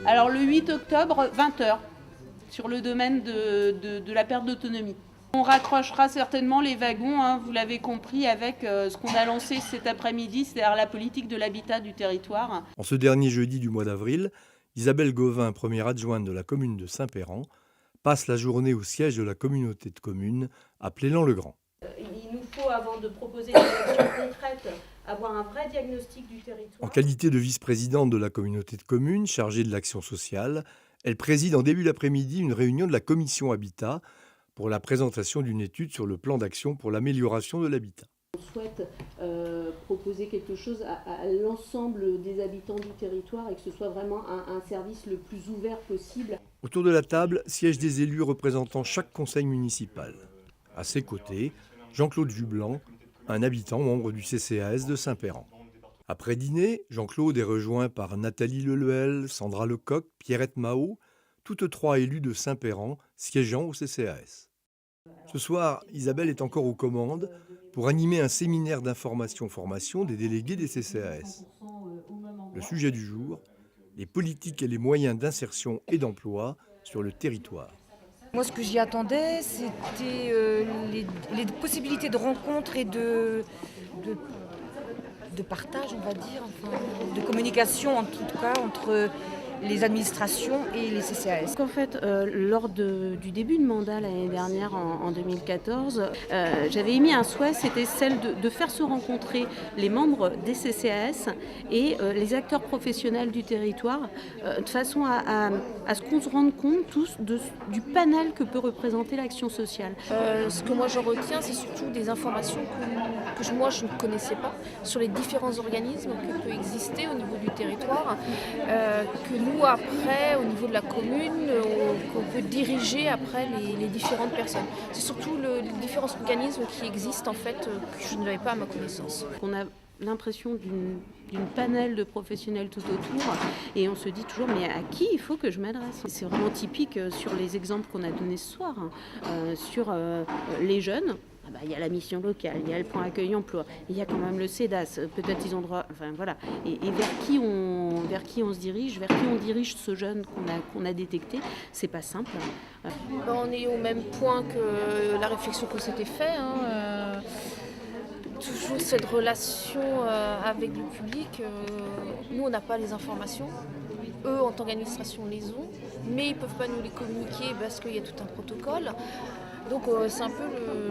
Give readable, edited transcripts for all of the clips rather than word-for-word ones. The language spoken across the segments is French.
Alors le 8 octobre, 20h, sur le domaine de la perte d'autonomie. On raccrochera certainement les wagons, hein, vous l'avez compris, avec ce qu'on a lancé cet après-midi, c'est-à-dire la politique de l'habitat du territoire. En ce dernier jeudi du mois d'avril, Isabelle Gauvin, première adjointe de la commune de Saint-Péran, passe la journée au siège de la communauté de communes à Plélan-le-Grand. Il nous faut, avant de proposer des actions concrètes, avoir un vrai diagnostic du territoire. En qualité de vice-présidente de la communauté de communes chargée de l'action sociale, elle préside en début d'après-midi une réunion de la commission Habitat pour la présentation d'une étude sur le plan d'action pour l'amélioration de l'habitat. On souhaite proposer quelque chose à l'ensemble des habitants du territoire et que ce soit vraiment un service le plus ouvert possible. Autour de la table siègent des élus représentant chaque conseil municipal. À ses côtés, Jean-Claude Jublan, un habitant membre du CCAS de Saint-Péran. Après dîner, Jean-Claude est rejoint par Nathalie Leluel, Sandra Lecoq, Pierrette Mao, toutes trois élues de Saint-Péran siégeant au CCAS. Ce soir, Isabelle est encore aux commandes pour animer un séminaire d'information-formation des délégués des CCAS. Le sujet du jour, les politiques et les moyens d'insertion et d'emploi sur le territoire. Moi, ce que j'y attendais, c'était les possibilités de rencontre et de partage, on va dire, enfin, de communication en tout cas entre les administrations et les CCAS. En fait, lors du début de mandat l'année dernière, en 2014, j'avais émis un souhait, c'était celle de faire se rencontrer les membres des CCAS et les acteurs professionnels du territoire, de façon à ce qu'on se rende compte tous du panel que peut représenter l'action sociale. Ce que moi je retiens, c'est surtout des informations que moi je ne connaissais pas sur les différents organismes qui peuvent exister au niveau du territoire, que nous après au niveau de la commune qu'on peut diriger après les différentes personnes. C'est surtout les différents organismes qui existent en fait que je n'avais pas à ma connaissance. On a l'impression d'une panel de professionnels tout autour et on se dit toujours mais à qui il faut que je m'adresse. C'est vraiment typique sur les exemples qu'on a donnés ce soir, sur les jeunes. Il y a la mission locale, il y a le point accueil emploi, il y a quand même le CEDAS, peut-être ils ont droit, enfin voilà. Et vers qui on se dirige, vers qui on dirige ce jeune qu'on a détecté, c'est pas simple. On est au même point que la réflexion qu'on s'était fait. Toujours cette relation avec le public. Nous, on n'a pas les informations. Eux, en tant qu'administration, les ont, mais ils ne peuvent pas nous les communiquer parce qu'il y a tout un protocole. Donc c'est un peu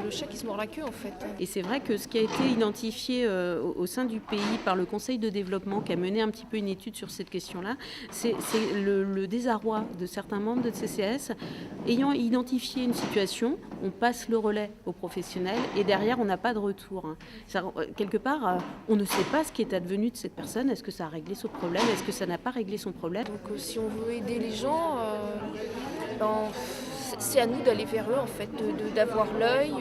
le chat qui se mord la queue en fait. Et c'est vrai que ce qui a été identifié au sein du pays par le Conseil de développement qui a mené un petit peu une étude sur cette question-là, c'est le désarroi de certains membres de CCAS ayant identifié une situation, on passe le relais aux professionnels et derrière on n'a pas de retour. Ça, quelque part, on ne sait pas ce qui est advenu de cette personne, est-ce que ça a réglé son problème, est-ce que ça n'a pas réglé son problème. Donc si on veut aider les gens, c'est à nous d'aller vers eux en fait, d'avoir l'œil,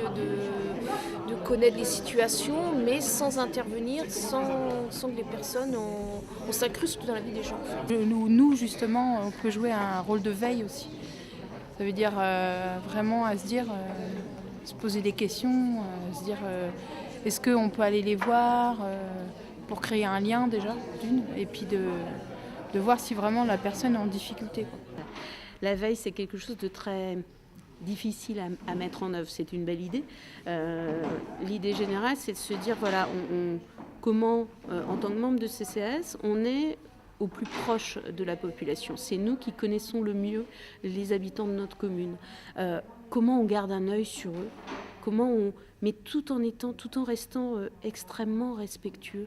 de connaître les situations, mais sans intervenir, sans que les personnes on s'incruste dans la vie des gens. En fait. Nous justement, on peut jouer un rôle de veille aussi. Ça veut dire vraiment à se dire, se poser des questions, se dire est-ce qu'on peut aller les voir pour créer un lien déjà d'une, et puis de voir si vraiment la personne est en difficulté, quoi. La veille, c'est quelque chose de très difficile à mettre en œuvre. C'est une belle idée. L'idée générale, c'est de se dire, voilà, comment, en tant que membre de CCAS, on est au plus proche de la population. C'est nous qui connaissons le mieux les habitants de notre commune. Comment on garde un œil sur eux, mais tout en restant extrêmement respectueux.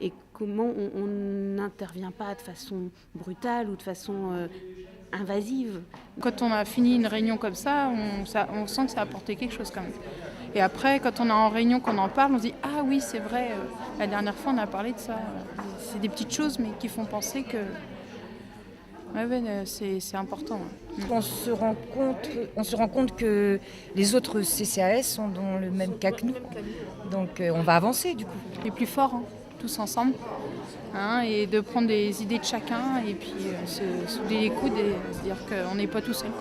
Et comment on n'intervient pas de façon brutale ou de façon invasive. Quand on a fini une réunion comme ça, on sent que ça a apporté quelque chose quand même. Et après, quand on est en réunion, qu'on en parle, on se dit « Ah oui, c'est vrai, la dernière fois on a parlé de ça ». C'est des petites choses mais qui font penser que c'est important. On se rend compte que les autres CCAS sont dans le même cas que nous. Donc on va avancer du coup. Les plus forts, tous ensemble. Et de prendre des idées de chacun et puis se souder les coudes et se dire qu'on n'est pas tout seul.